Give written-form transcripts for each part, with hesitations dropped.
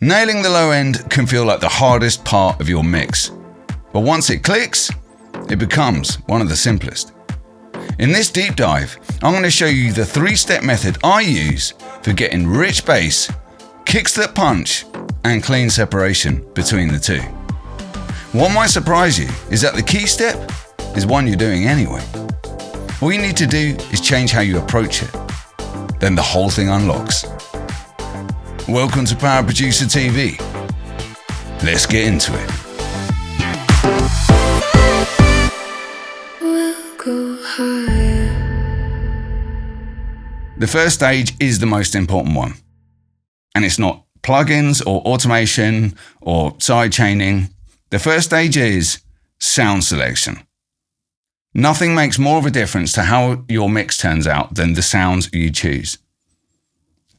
Nailing the low end can feel like the hardest part of your mix, but once it clicks, it becomes one of the simplest. In this deep dive, I'm going to show you the 3-step method I use for getting rich bass, kicks that punch, and clean separation between the two. What might surprise you is that the key step is one you're doing anyway. All you need to do is change how you approach it. Then the whole thing unlocks. Welcome to Power Producer TV. Let's get into it. We'll go higher. The first stage is the most important one. And it's not plugins or automation or sidechaining. The first stage is sound selection. Nothing makes more of a difference to how your mix turns out than the sounds you choose.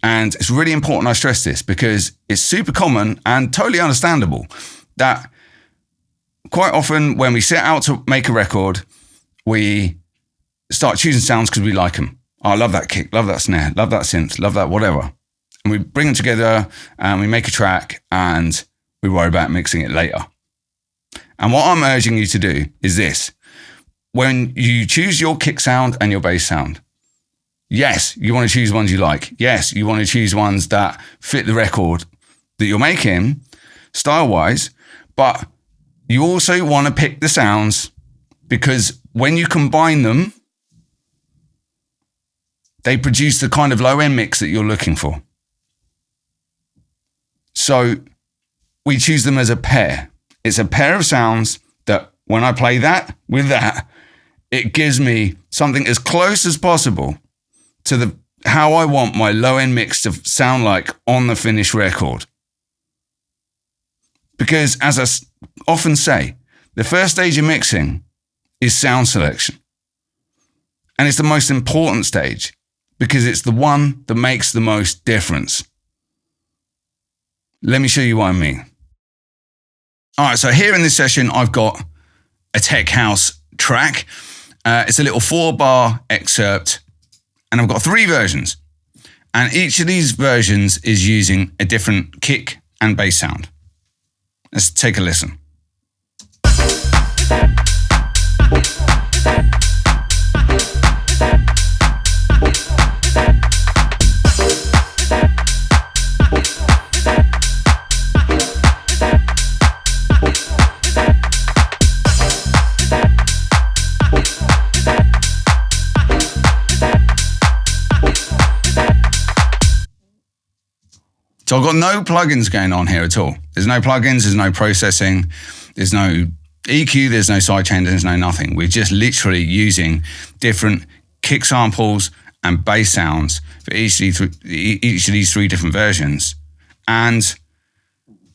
And it's really important I stress this because it's super common and totally understandable that quite often when we set out to make a record, we start choosing sounds because we like them. Oh, I love that kick, love that snare, love that synth, love that whatever. And we bring them together and we make a track and we worry about mixing it later. And what I'm urging you to do is this. When you choose your kick sound and your bass sound, yes, you want to choose ones you like. Yes, you want to choose ones that fit the record that you're making, style-wise, but you also want to pick the sounds because when you combine them, they produce the kind of low-end mix that you're looking for. So we choose them as a pair. It's a pair of sounds that when I play that with that, it gives me something as close as possible to how I want my low-end mix to sound like on the finished record. Because as I often say, the first stage of mixing is sound selection. And it's the most important stage because it's the one that makes the most difference. Let me show you what I mean. All right, so here in this session, I've got a tech house track. It's a little 4-bar excerpt. And I've got 3 versions. And each of these versions is using a different kick and bass sound. Let's take a listen. So I've got no plugins going on here at all. There's no plugins, there's no processing, there's no EQ, there's no sidechain, there's no nothing. We're just literally using different kick samples and bass sounds for each of these 3 different versions. And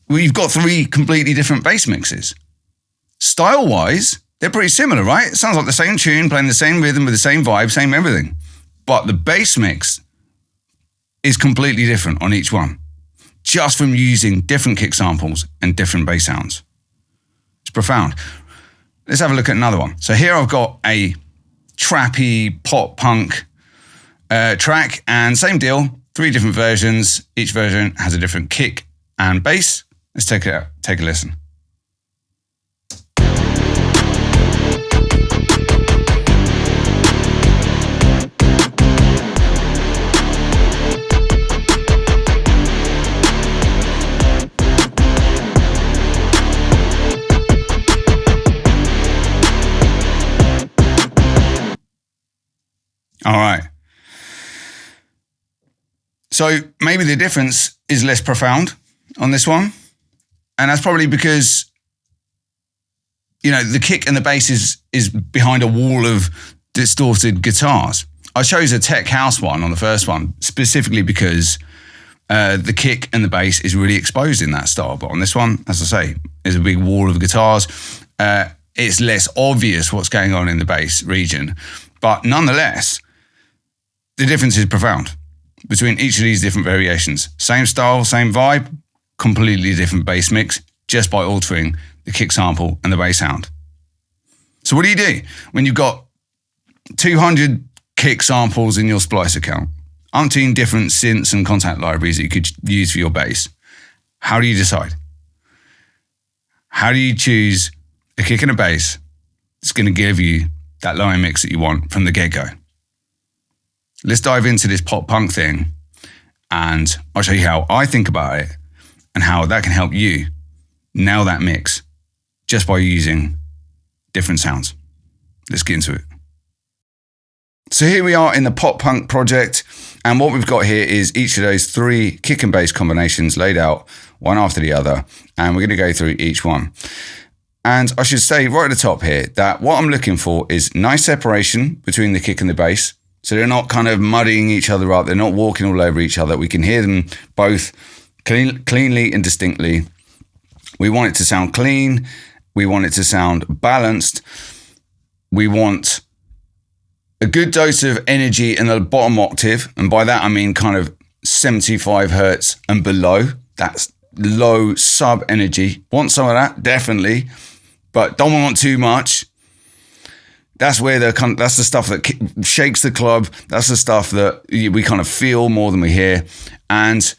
we've got 3 completely different bass mixes. Style-wise, they're pretty similar, right? It sounds like the same tune, playing the same rhythm with the same vibe, same everything. But the bass mix is completely different on each one, just from using different kick samples and different bass sounds. It's profound. Let's have a look at another one. So here I've got a trappy pop punk track, and same deal, 3 different versions. Each version has a different kick and bass. Let's take a listen. All right. So maybe the difference is less profound on this one. And that's probably because, the kick and the bass is behind a wall of distorted guitars. I chose a tech house one on the first one, specifically because the kick and the bass is really exposed in that style. But on this one, as I say, there's a big wall of guitars. It's less obvious what's going on in the bass region. But nonetheless, the difference is profound between each of these different variations. Same style, same vibe, completely different bass mix, just by altering the kick sample and the bass sound. So what do when you've got 200 kick samples in your Splice account, umpteen different synths and contact libraries that you could use for your bass, How do you decide? How do you choose a kick and a bass that's going to give you that low end mix that you want from the get-go? Let's dive into this pop punk thing, and I'll show you how I think about it and how that can help you nail that mix just by using different sounds. Let's get into it. So here we are in the pop punk project, and what we've got here is each of those 3 kick and bass combinations laid out one after the other, and we're going to go through each one. And I should say right at the top here that what I'm looking for is nice separation between the kick and the bass, so they're not kind of muddying each other up, they're not walking all over each other. We can hear them both cleanly and distinctly. We want it to sound clean, we want it to sound balanced, we want a good dose of energy in the bottom octave, and by that I mean kind of 75 hertz and below. That's low sub energy. Want some of that, definitely, but don't want too much. That's where that's the stuff that shakes the club. That's the stuff that we kind of feel more than we hear. And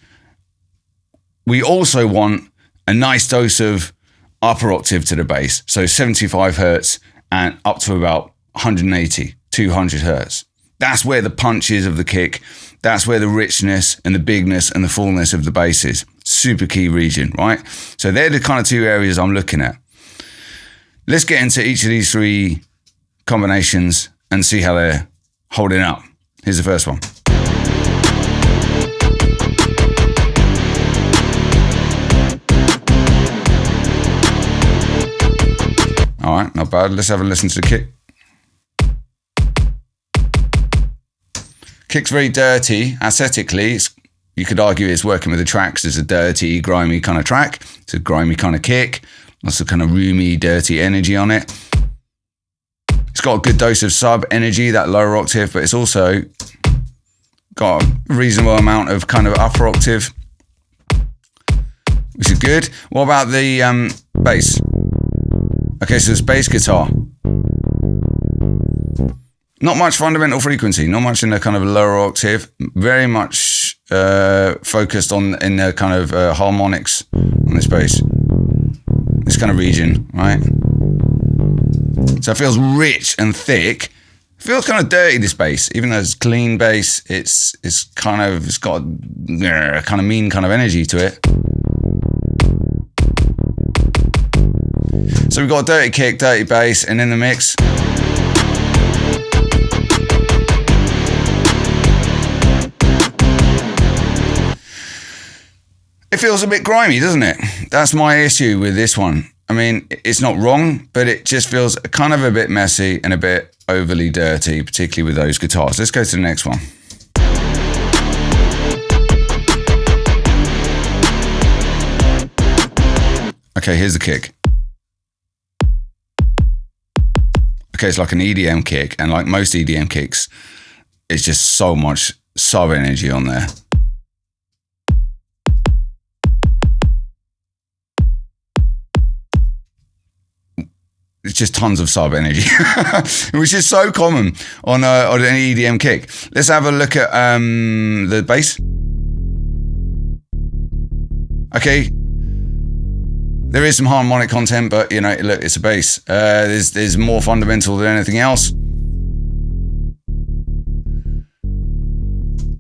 we also want a nice dose of upper octave to the bass, so 75 hertz and up to about 180. 200 hertz. That's where the punch is of the kick. That's where the richness and the bigness and the fullness of the bass is. Super key region, right? So they're the kind of 2 areas I'm looking at. Let's get into each of these 3 combinations and see how they're holding up. Here's the first one. All right, not bad. Let's have a listen to the kick. Kick's very dirty. Aesthetically, you could argue it's working with the tracks. It's a dirty, grimy kind of track. It's a grimy kind of kick. Lots of kind of roomy, dirty energy on it. It's got a good dose of sub energy, that lower octave, but it's also got a reasonable amount of kind of upper octave, which is good. What about the bass? Okay, so it's bass guitar. Not much fundamental frequency, not much in the kind of lower octave, very much focused in the kind of harmonics on this bass, this kind of region, right? So it feels rich and thick. It feels kind of dirty, this bass, even though it's clean bass, it's got a kind of mean kind of energy to it. So we've got a dirty kick, dirty bass, and in the mix, it feels a bit grimy, doesn't it? That's my issue with this one. I mean, it's not wrong, but it just feels kind of a bit messy and a bit overly dirty, particularly with those guitars. Let's go to the next one. Okay, here's the kick. Okay, it's like an EDM kick, and like most EDM kicks, it's just so much sub energy on there. It's just tons of sub energy, which is so common on an EDM kick. Let's have a look at the bass. Okay, there is some harmonic content, but you know, look, it's a bass. There's more fundamental than anything else.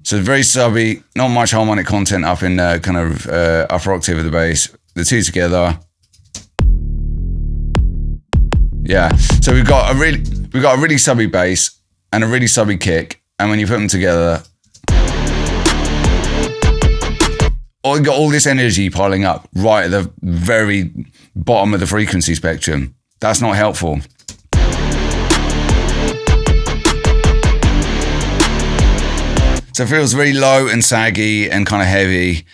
So very subby, not much harmonic content up in kind of upper octave of the bass. The 2 together. Yeah, so we've got a really subby bass and a really subby kick, and when you put them together, you got all this energy piling up right at the very bottom of the frequency spectrum. That's not helpful. So it feels very low and saggy and kind of heavy.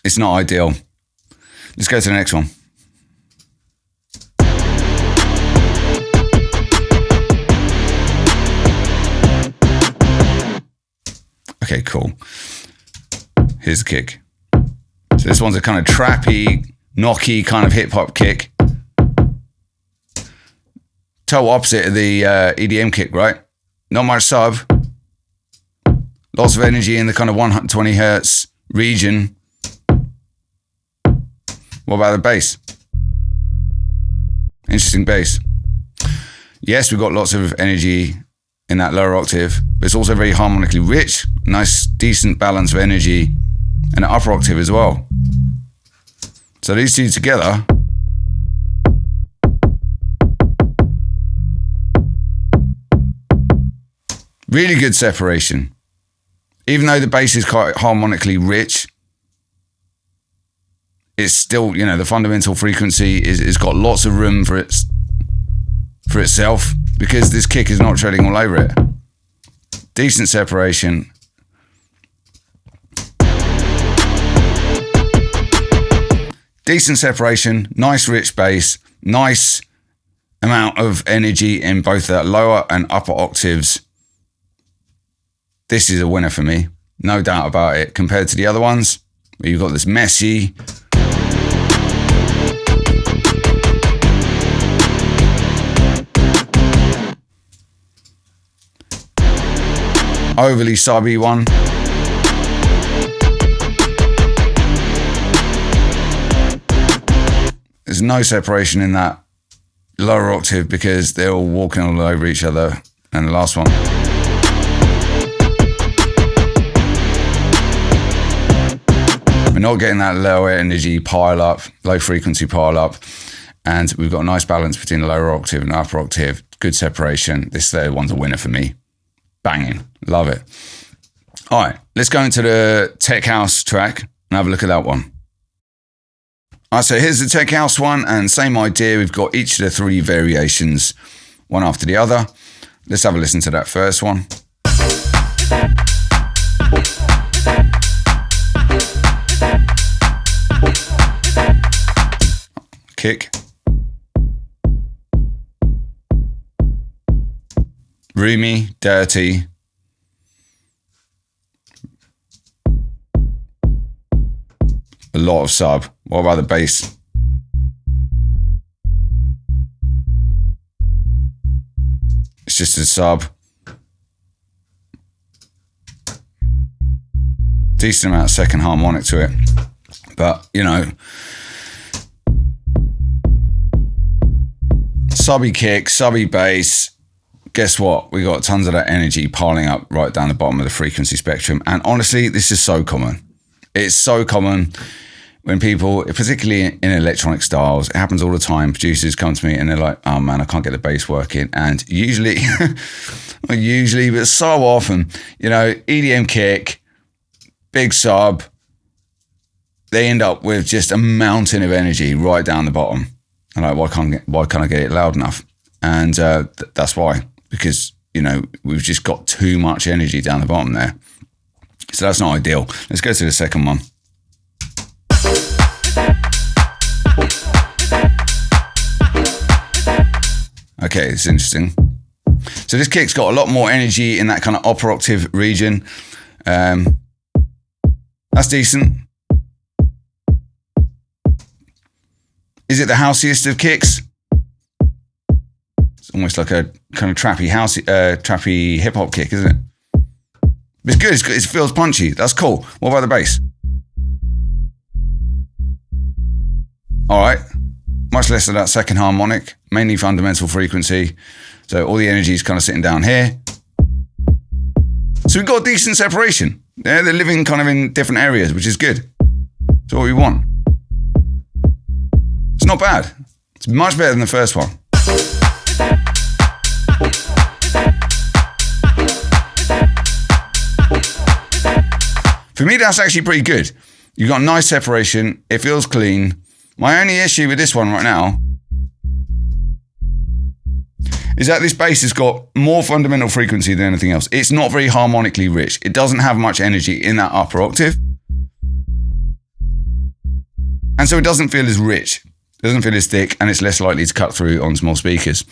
It's not ideal. Let's go to the next one. Okay, cool. Here's the kick. So this one's a kind of trappy, knocky kind of hip-hop kick. Total opposite of the EDM kick, right? Not much sub. Lots of energy in the kind of 120 hertz region. What about the bass? Interesting bass. Yes, we've got lots of energy in that lower octave, but it's also very harmonically rich, nice, decent balance of energy, and an upper octave as well. So these two together, really good separation. Even though the bass is quite harmonically rich, it's still, you know, the fundamental frequency is got lots of room for itself because this kick is not treading all over it. Decent separation. Decent separation, nice rich bass, nice amount of energy in both the lower and upper octaves. This is a winner for me, no doubt about it, compared to the other ones where you've got this messy, overly subby one. There's no separation in that lower octave because they're all walking all over each other. And the last one. We're not getting that lower energy pile up, low frequency pile up. And we've got a nice balance between the lower octave and the upper octave. Good separation. This third one's a winner for me. Banging. Love it. All right, let's go into the tech house track and have a look at that one. All right, so here's the tech house one, and same idea. We've got each of the three variations, one after the other. Let's have a listen to that first one. Kick. Roomy, dirty. A lot of sub. What about the bass? It's just a sub. Decent amount of second harmonic to it. But, you know, subby kick, subby bass. Guess what? We got tons of that energy piling up right down the bottom of the frequency spectrum. And honestly, this is so common. It's so common when people, particularly in electronic styles, it happens all the time. Producers come to me and they're like, oh man, I can't get the bass working. And usually, not usually, but so often, you know, EDM kick, big sub, they end up with just a mountain of energy right down the bottom. And like, why can't I get it loud enough? And that's why, because, you know, we've just got too much energy down the bottom there. So that's not ideal. Let's go to the second one. Okay, it's interesting. So this kick's got a lot more energy in that kind of upper octave region. That's decent. Is it the houseiest of kicks? It's almost like a kind of trappy trappy hip hop kick, isn't it? It's good. It feels punchy. That's cool. What about the bass? All right. Much less of that second harmonic, mainly fundamental frequency. So all the energy is kind of sitting down here. So we've got decent separation. Yeah, they're living kind of in different areas, which is good. That's what we want. It's not bad. It's much better than the first one. For me, that's actually pretty good. You've got nice separation. It feels clean. My only issue with this one right now is that this bass has got more fundamental frequency than anything else. It's not very harmonically rich. It doesn't have much energy in that upper octave. And so it doesn't feel as rich. It doesn't feel as thick, and it's less likely to cut through on small speakers.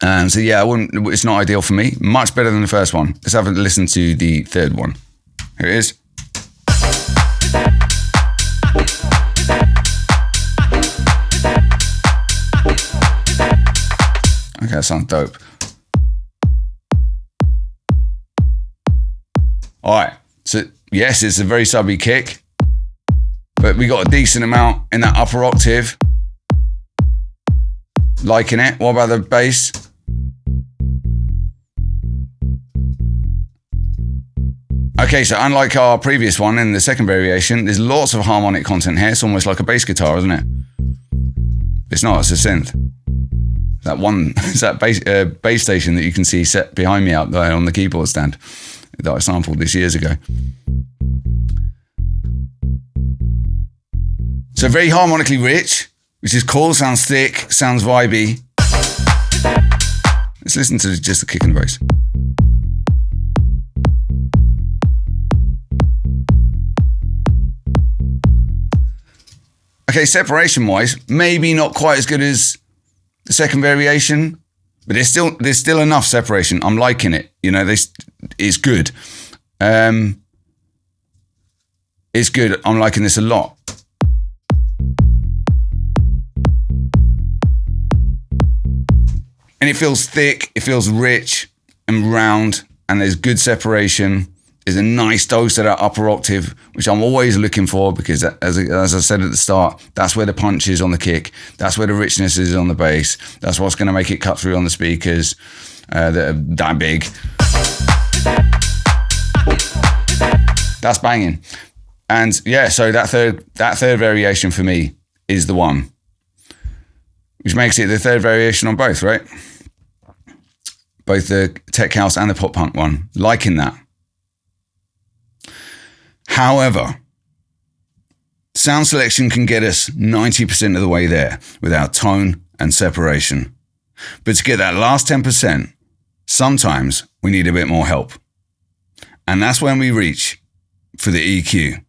So yeah, it's not ideal for me. Much better than the first one. Let's have a listen to the third one. Here it is. Okay, that sounds dope. All right, so yes, it's a very subby kick, but we got a decent amount in that upper octave. Liking it. What about the bass? Okay, so unlike our previous one in the second variation, there's lots of harmonic content here. It's almost like a bass guitar, isn't it? It's not, it's a synth. That one, it's that bass station that you can see set behind me out there on the keyboard stand that I sampled this years ago. So very harmonically rich, which is cool, sounds thick, sounds vibey. Let's listen to just the kick and the bass. Okay, separation-wise, maybe not quite as good as the second variation, but there's still enough separation. I'm liking it. You know, this is good. It's good. I'm liking this a lot. And it feels thick, it feels rich and round, and there's good separation. There's a nice dose of that upper octave, which I'm always looking for because, as I said at the start, that's where the punch is on the kick. That's where the richness is on the bass. That's what's going to make it cut through on the speakers that are that big. That's banging. And yeah, so that third variation for me is the one, which makes it the third variation on both, right? Both the tech house and the pop punk one. Liking that. However, sound selection can get us 90% of the way there with our tone and separation. But to get that last 10%, sometimes we need a bit more help. And that's when we reach for the EQ.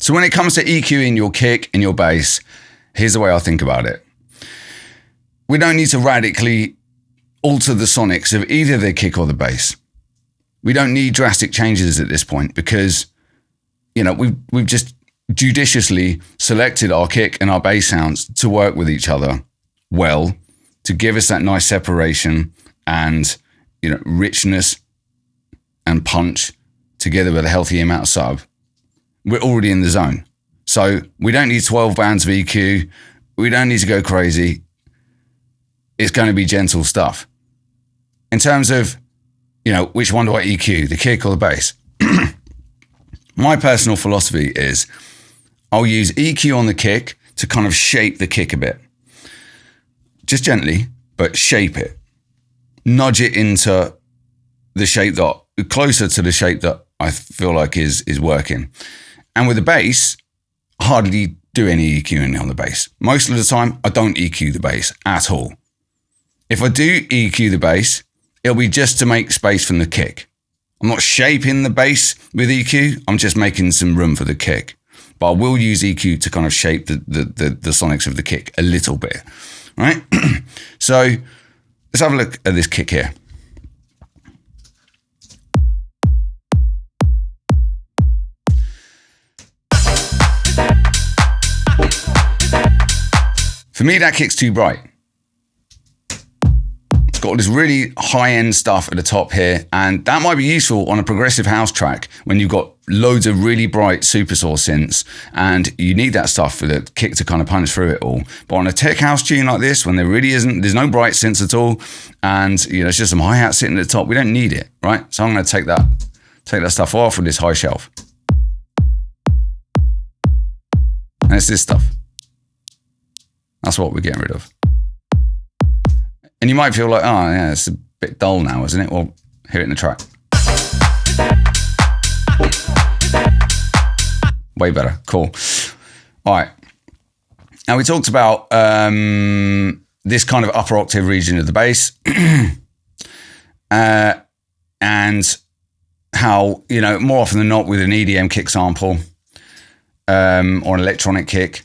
So when it comes to EQing your kick and your bass, here's the way I think about it. We don't need to radically alter the sonics of either the kick or the bass. We don't need drastic changes at this point because, you know, we've just judiciously selected our kick and our bass sounds to work with each other well, to give us that nice separation and, you know, richness and punch together with a healthy amount of sub. We're already in the zone. So we don't need 12 bands of EQ. We don't need to go crazy. It's going to be gentle stuff. In terms of, you know, which one do I EQ, the kick or the bass? My personal philosophy is I'll use EQ on the kick to kind of shape the kick a bit. Just gently, but shape it. Nudge it into the shape that, closer to the shape that I feel like is working. And with the bass, I hardly do any EQing on the bass. Most of the time, I don't EQ the bass at all. If I do EQ the bass, it'll be just to make space from the kick. I'm not shaping the bass with EQ, I'm just making some room for the kick. But I will use EQ to kind of shape the sonics of the kick a little bit, right? So let's have a look at this kick here. For me, that kick's too bright. It's got all this really high-end stuff at the top here, and that might be useful on a progressive house track when you've got loads of really bright supersaw synths, and you need that stuff for the kick to kind of punch through it all. But on a tech house tune like this, when there really isn't, there's no bright synths at all, and you know it's just some hi-hat sitting at the top, we don't need it, right? So I'm going to take that stuff off with this high shelf. And it's this stuff. That's what we're getting rid of. And you might feel like, oh yeah, it's a bit dull now, isn't it? Well, hear it in the track. Way better, cool. All right. Now we talked about this kind of upper octave region of the bass and how, you know, more often than not with an EDM kick sample or an electronic kick,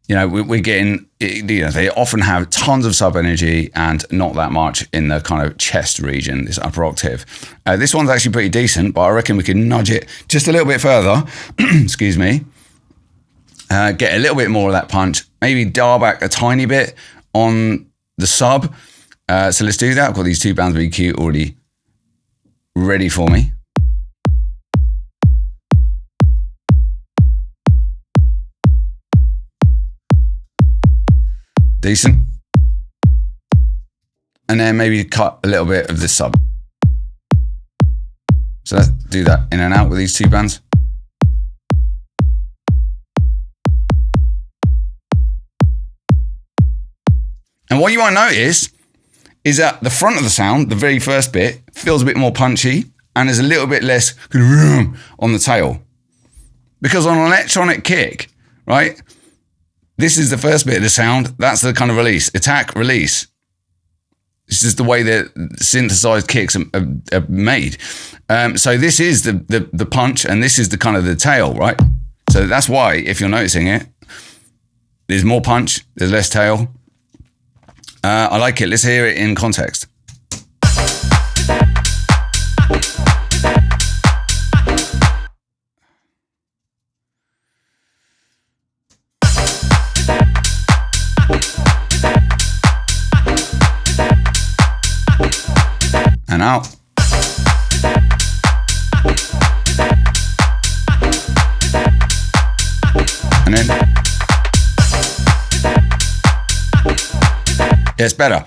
you know, we're getting, you know, they often have tons of sub energy and not that much in the kind of chest region, this upper octave. This one's actually pretty decent, but I reckon we can nudge it just a little bit further, excuse me, get a little bit more of that punch, maybe dial back a tiny bit on the sub. So let's do that. I've got these 2 bands of EQ already ready for me. decent. And then maybe cut a little bit of the sub. So let's do that in and out with these two bands. And what you might notice is that the front of the sound, the very first bit, feels a bit more punchy and there's a little bit less on the tail. Because on an electronic kick, right, this is the first bit of the sound, that's the kind of release, attack, release. This is the way that synthesized kicks are made. So this is the punch and this is the kind of the tail, right? So that's why, if you're noticing it, there's more punch, there's less tail. I like it. Let's hear it in context. And out. And in. Yeah, it's better.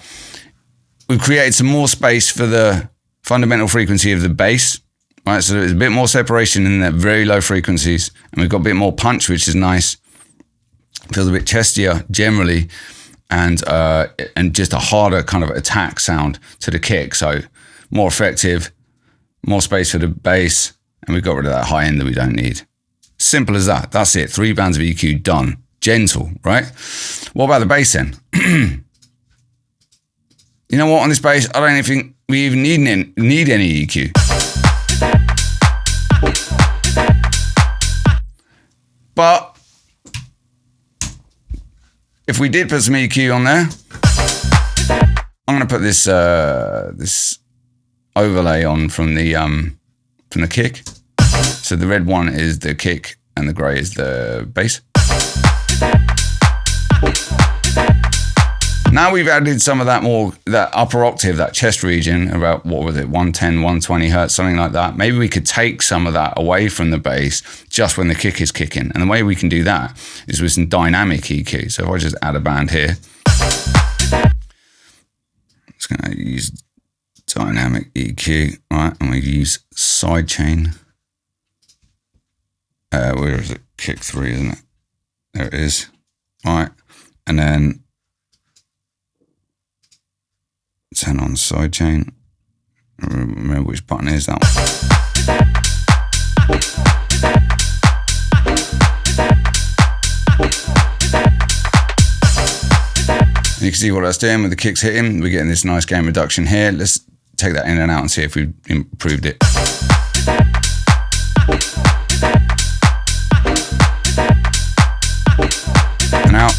We've created some more space for the fundamental frequency of the bass, right? So there's a bit more separation in the very low frequencies, and we've got a bit more punch, which is nice. Feels a bit chestier generally, and just a harder kind of attack sound to the kick. So more effective, more space for the bass, and we've got rid of that high end that we don't need. Simple as that. That's it. 3 bands of EQ done. Gentle, right? What about the bass then? You know what, on this bass, I don't even think we even need any EQ. But if we did put some EQ on there, I'm going to put this this overlay on from the kick. So the red one is the kick and the grey is the bass. Now we've added some of that upper octave, that chest region, about, what was it, 110, 120 hertz, something like that. Maybe we could take some of that away from the bass just when the kick is kicking. And the way we can do that is with some dynamic EQ. So if I just add a band here, I'm just going to use dynamic EQ, right? And we use Sidechain. Where is it? Kick 3, isn't it? There it is. All right. And then turn on Sidechain. Remember which button is that one. You can see what that's doing with the kicks hitting. We're getting this nice gain reduction here. Let's take that in and out and see if we've improved it. And out.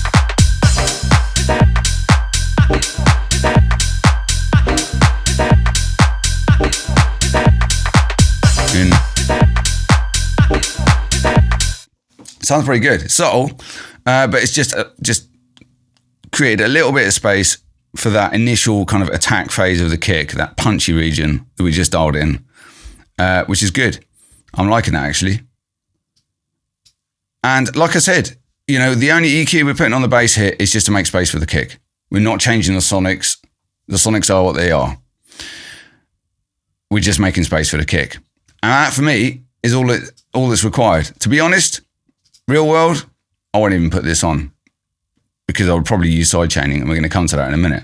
In. Sounds pretty good. So, but it's just created a little bit of space for that initial kind of attack phase of the kick, that punchy region that we just dialed in, which is good. I'm liking that actually. And like I said, you know, the only EQ we're putting on the bass here is just to make space for the kick. We're not changing the sonics. The sonics are what they are. We're just making space for the kick. And that for me is all that's required. To be honest, real world, I won't even put this on because I would probably use sidechaining, and we're going to come to that in a minute.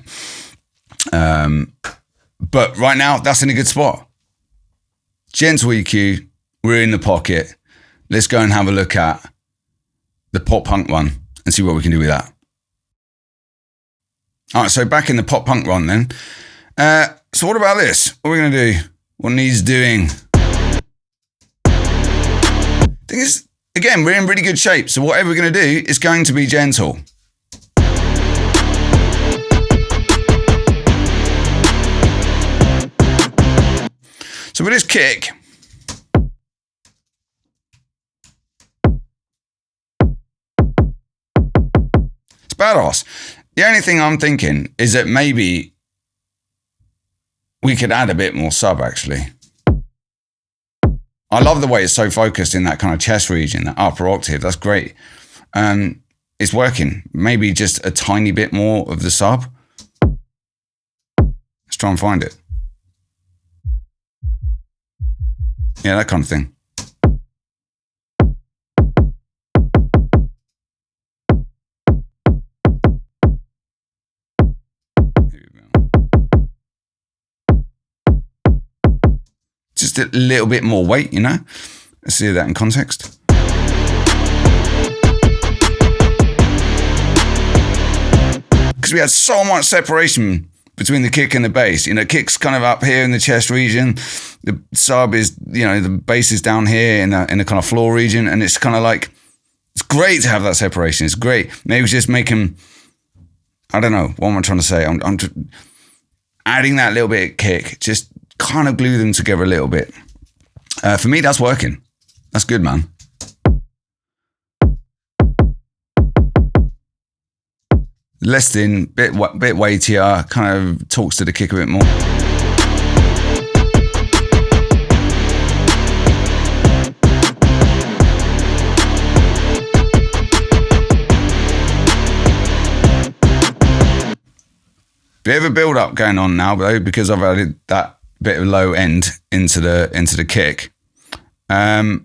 But right now, that's in a good spot. Gentle EQ, we're in the pocket. Let's go and have a look at the pop punk one and see what we can do with that. All right, so back in the pop punk one then. So what about this? What are we going to do? What needs doing? Thing is, again, we're in really good shape. So whatever we're going to do is going to be gentle. So with this kick, it's badass. The only thing I'm thinking is that maybe we could add a bit more sub actually. I love the way it's so focused in that kind of chest region, that upper octave. That's great. it's working. Maybe just a tiny bit more of the sub. Let's try and find it. Yeah, that kind of thing. Just a little bit more weight, you know? Let's see that in context. Because we had so much separation between the kick and the bass. You know, kick's kind of up here in the chest region. The sub is, you know, the bass is down here in the kind of floor region. And it's kind of like, it's great to have that separation. It's great. Maybe just make them, I don't know, what am I trying to say? I'm adding that little bit of kick, just kind of glue them together a little bit. For me, that's working. That's good, man. Less thin, bit weightier, kind of talks to the kick a bit more. Bit of a build up going on now though, because I've added that bit of low end into the kick. That's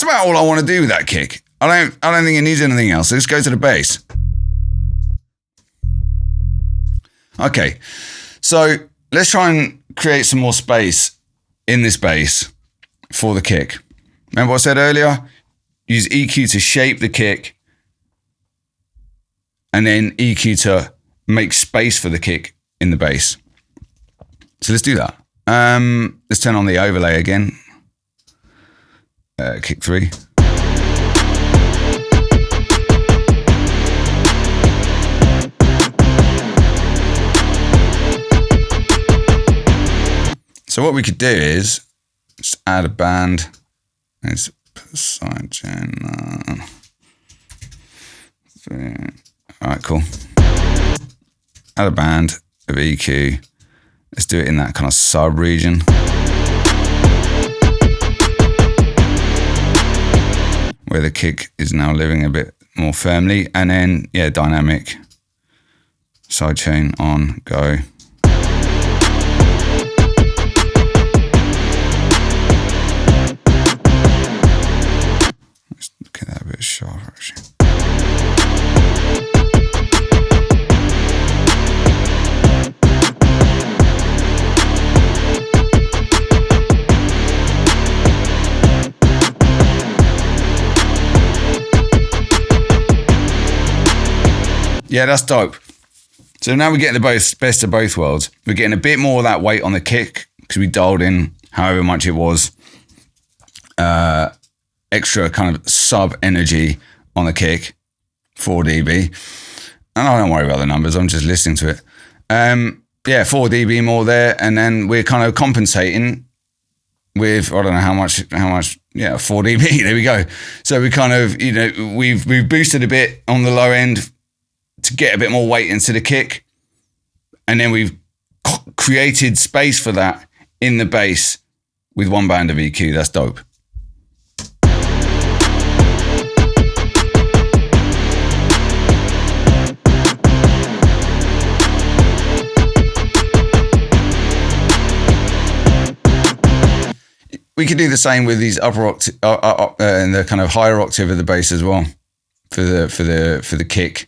about all I want to do with that kick. I don't think it needs anything else. Let's go to the bass. Okay, so let's try and create some more space in this bass for the kick. Remember what I said earlier? Use EQ to shape the kick, and then EQ to make space for the kick in the bass. So let's do that. Let's turn on the overlay again. Kick 3. So what we could do is just add a band. Let's put Sidechain on. All right, cool. Add a band of EQ. Let's do it in that kind of sub region. Where the kick is now living a bit more firmly. And then, yeah, dynamic. Sidechain on, go. Let's get that a bit sharper, actually. Yeah, that's dope. So now we're getting the best of both worlds. We're getting a bit more of that weight on the kick because we dialed in however much it was. Extra kind of sub energy on the kick, 4 dB. And I don't worry about the numbers, I'm just listening to it. Yeah, 4 dB more there. And then we're kind of compensating with, I don't know how much, yeah, 4 dB, there we go. So we kind of, you know, we've boosted a bit on the low end to get a bit more weight into the kick. And then we've created space for that in the bass with one band of EQ. That's dope. We could do the same with these upper octave, and the kind of higher octave of the bass as well for the kick.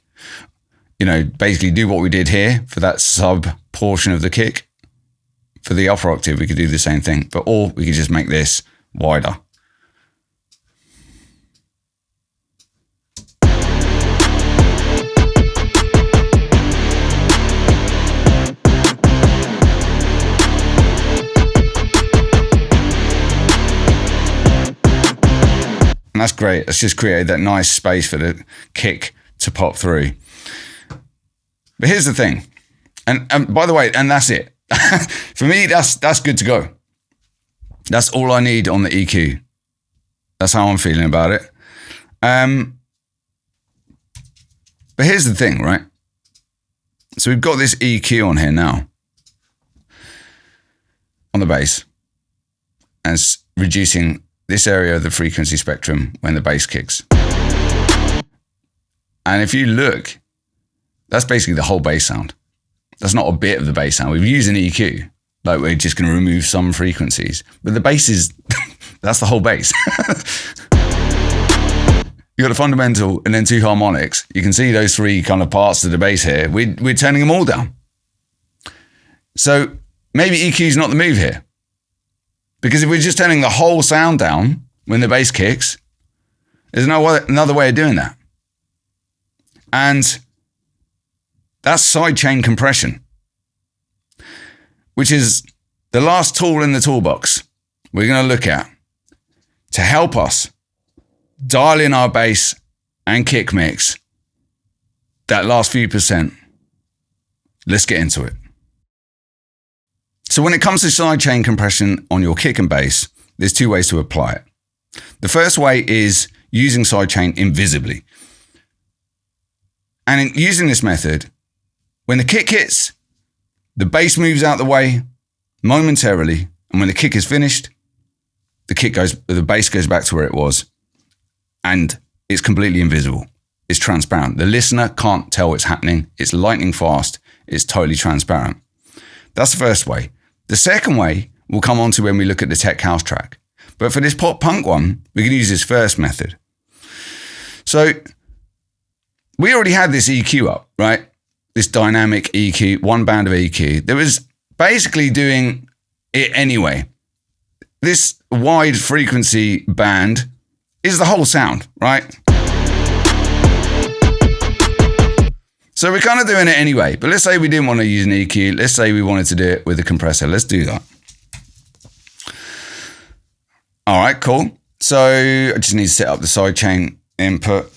You know, basically do what we did here for that sub portion of the kick. For the upper octave, we could do the same thing, or we could just make this wider. And that's great. It's just created that nice space for the kick to pop through. But here's the thing, and by the way, and that's it. For me, that's good to go. That's all I need on the EQ. That's how I'm feeling about it. But here's the thing, right? So we've got this EQ on here now, on the bass, and it's reducing this area of the frequency spectrum when the bass kicks. And if you look, that's basically the whole bass sound. That's not a bit of the bass sound. We've used an EQ, like we're just going to remove some frequencies. But the bass is, that's the whole bass. You've got a fundamental and then two harmonics. You can see those three kind of parts of the bass here. We're turning them all down. So maybe EQ is not the move here. Because if we're just turning the whole sound down when the bass kicks, there's another way of doing that. And that's sidechain compression, which is the last tool in the toolbox we're going to look at to help us dial in our bass and kick mix that last few percent. Let's get into it. So when it comes to sidechain compression on your kick and bass, there's two ways to apply it. The first way is using sidechain invisibly. And in using this method, when the kick hits, the bass moves out the way momentarily, and when the kick is finished, the bass goes back to where it was, and it's completely invisible. It's transparent. The listener can't tell what's happening. It's lightning fast. It's totally transparent. That's the first way. The second way we'll come on to when we look at the tech house track. But for this pop punk one, we can use this first method. So we already had this EQ up, right? This dynamic EQ, one band of EQ. That was basically doing it anyway. This wide frequency band is the whole sound, right? So we're kind of doing it anyway, but let's say we didn't want to use an EQ. Let's say we wanted to do it with a compressor. Let's do that. All right, cool. So I just need to set up the sidechain input.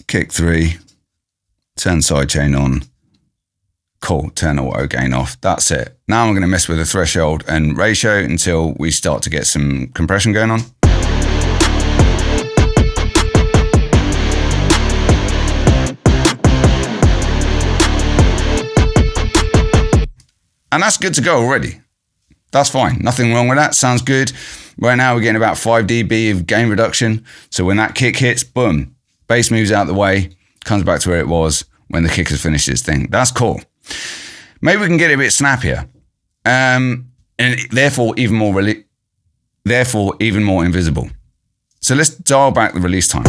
Kick 3, turn sidechain on. Cool, turn auto gain off. That's it. Now I'm going to mess with the threshold and ratio until we start to get some compression going on. And that's good to go already. That's fine. Nothing wrong with that. Sounds good. Right now we're getting about 5 dB of gain reduction. So when that kick hits, boom, bass moves out the way, comes back to where it was when the kick has finished its thing. That's cool. Maybe we can get it a bit snappier. And therefore even more invisible. So let's dial back the release time.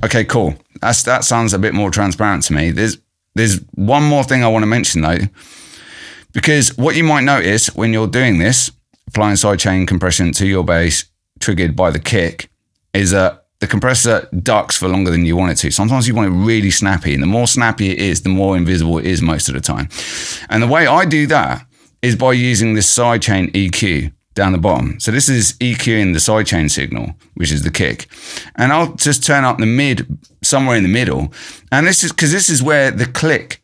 Okay, cool. That sounds a bit more transparent to me. There's one more thing I want to mention though, because what you might notice when you're doing this, applying sidechain compression to your bass triggered by the kick, is that the compressor ducks for longer than you want it to. Sometimes you want it really snappy, and the more snappy it is, the more invisible it is most of the time. And the way I do that is by using this sidechain EQ down the bottom. So this is EQing the sidechain signal, which is the kick. And I'll just turn up the mid, somewhere in the middle. And this is because this is where the click,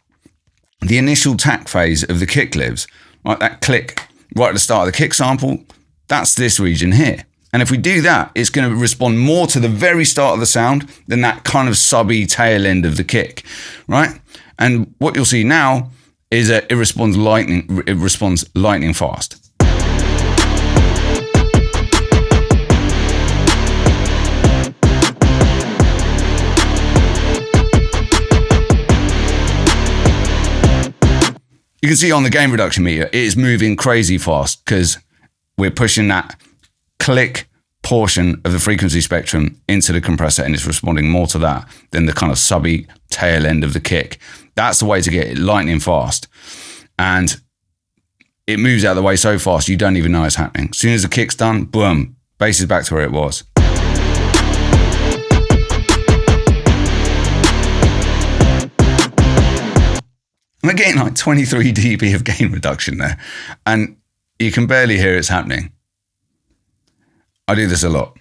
the initial tack phase of the kick lives. Like that click right at the start of the kick sample, that's this region here. And if we do that, it's going to respond more to the very start of the sound than that kind of subby tail end of the kick, right? And what you'll see now is that it responds lightning fast. You can see on the gain reduction meter, it is moving crazy fast because we're pushing that click portion of the frequency spectrum into the compressor, and it's responding more to that than the kind of subby tail end of the kick. That's the way to get it lightning fast. And it moves out of the way so fast, you don't even know it's happening. As soon as the kick's done, boom, bass is back to where it was. We're getting like 23 dB of gain reduction there, and you can barely hear it's happening. I do this a lot.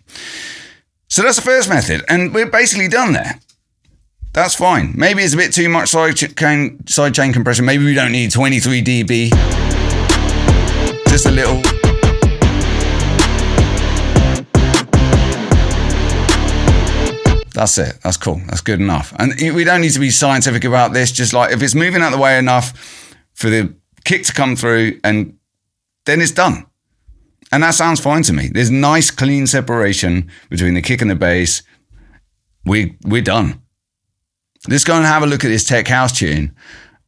So that's the first method, and we're basically done there. That's fine. Maybe it's a bit too much sidechain compression. Maybe we don't need 23 dB. Just a little. That's it. That's cool. That's good enough. And we don't need to be scientific about this. Just like if it's moving out the way enough, for the kick to come through, and then it's done. And that sounds fine to me. There's nice, clean separation between the kick and the bass. We're done. Let's go and have a look at this tech house tune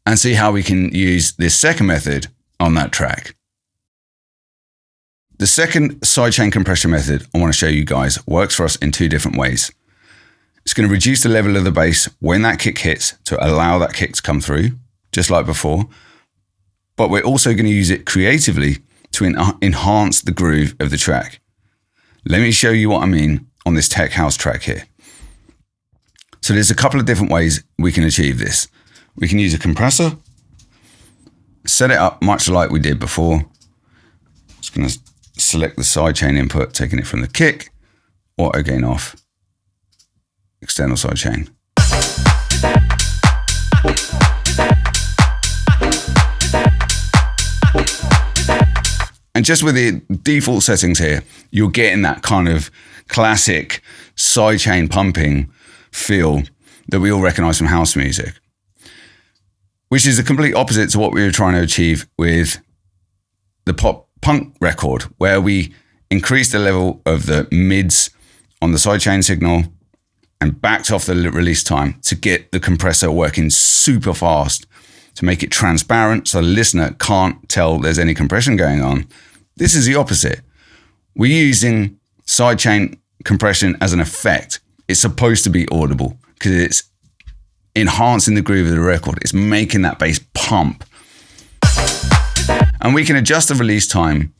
and see how we can use this second method on that track. The second sidechain compression method I want to show you guys works for us in two different ways. It's going to reduce the level of the bass when that kick hits to allow that kick to come through, just like before. But we're also going to use it creatively to enhance the groove of the track. Let me show you what I mean on this tech house track here. So there's a couple of different ways we can achieve this. We can use a compressor, set it up much like we did before. Just going to select the sidechain input, taking it from the kick, auto gain off, external sidechain. And just with the default settings here, you're getting that kind of classic sidechain pumping feel that we all recognize from house music, which is the complete opposite to what we were trying to achieve with the pop punk record, where we increased the level of the mids on the sidechain signal and backed off the release time to get the compressor working super fast to make it transparent so the listener can't tell there's any compression going on. This is the opposite. We're using sidechain compression as an effect. It's supposed to be audible because it's enhancing the groove of the record. It's making that bass pump. And we can adjust the release time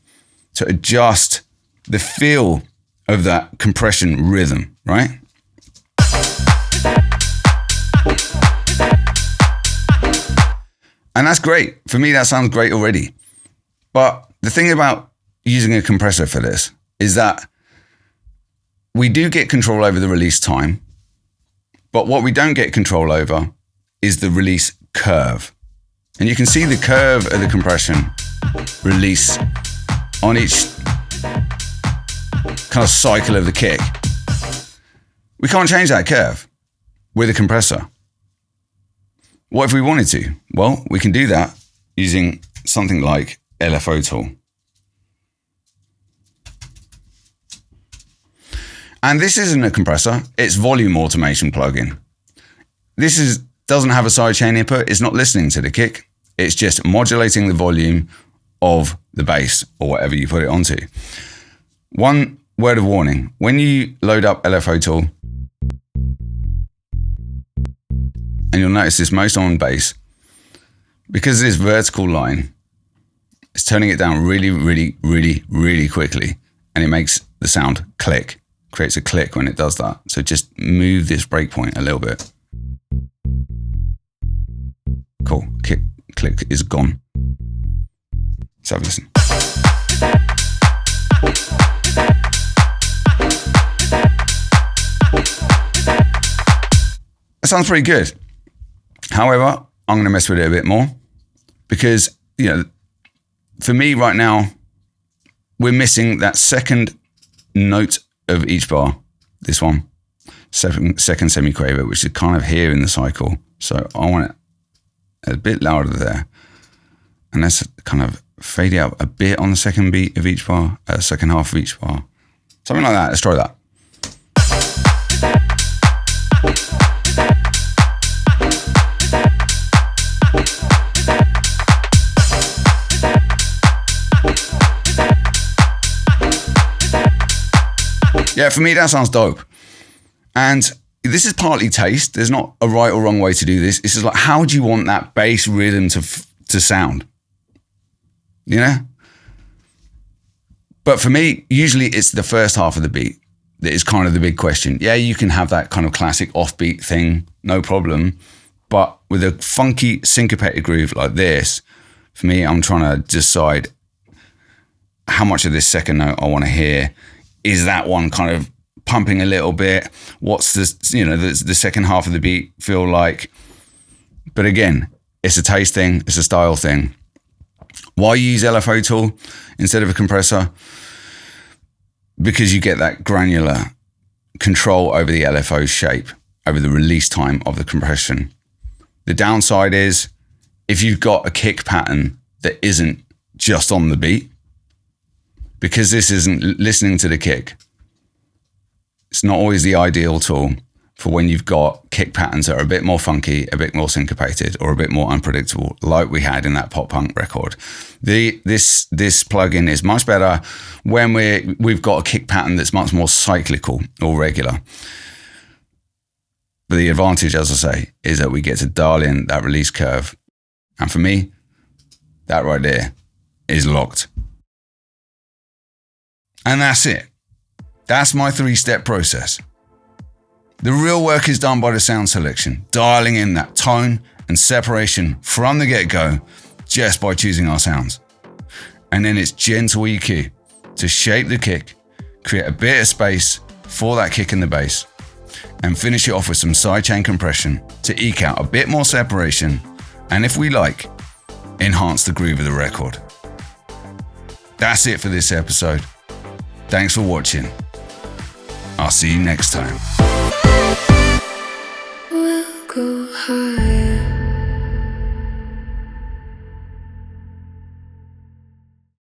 to adjust the feel of that compression rhythm, right? And that's great. For me, that sounds great already. But the thing about using a compressor for this is that we do get control over the release time, but what we don't get control over is the release curve. And you can see the curve of the compression release on each kind of cycle of the kick. We can't change that curve with a compressor. What if we wanted to? Well, we can do that using something like LFO tool. And this isn't a compressor, it's volume automation plugin. This doesn't have a sidechain input, it's not listening to the kick, it's just modulating the volume of the bass or whatever you put it onto. One word of warning, when you load up LFO tool, and you'll notice this most on bass, because of this vertical line, it's turning it down really, really, really, really quickly, and it makes the sound click. Creates a click when it does that. So just move this breakpoint a little bit. Cool. Click is gone. Let's have a listen. That sounds pretty good. However, I'm going to mess with it a bit more because, for me right now, we're missing that second note of each bar, this one, second semiquaver, which is kind of here in the cycle. So I want it a bit louder there. And let's kind of fade it out a bit on the second beat of each bar, second half of each bar. Something like that. Let's try that. Yeah, for me, that sounds dope. And this is partly taste. There's not a right or wrong way to do this. It's just like, how do you want that bass rhythm to sound? But for me, usually it's the first half of the beat that is kind of the big question. Yeah, you can have that kind of classic offbeat thing, no problem. But with a funky syncopated groove like this, for me, I'm trying to decide how much of this second note I want to hear. Is that one kind of pumping a little bit? What's the second half of the beat feel like? But again, it's a taste thing, it's a style thing. Why use LFO tool instead of a compressor? Because you get that granular control over the LFO shape, over the release time of the compression. The downside is if you've got a kick pattern that isn't just on the beat, because this isn't listening to the kick. It's not always the ideal tool for when you've got kick patterns that are a bit more funky, a bit more syncopated, or a bit more unpredictable, like we had in that pop punk record. This plugin is much better when we've got a kick pattern that's much more cyclical or regular. But the advantage, as I say, is that we get to dial in that release curve. And for me, that right there is locked. And that's it. That's my 3-step process. The real work is done by the sound selection, dialing in that tone and separation from the get-go just by choosing our sounds. And then it's gentle EQ to shape the kick, create a bit of space for that kick in the bass, and finish it off with some sidechain compression to eke out a bit more separation, and if we like, enhance the groove of the record. That's it for this episode. Thanks for watching. I'll see you next time. We'll go high.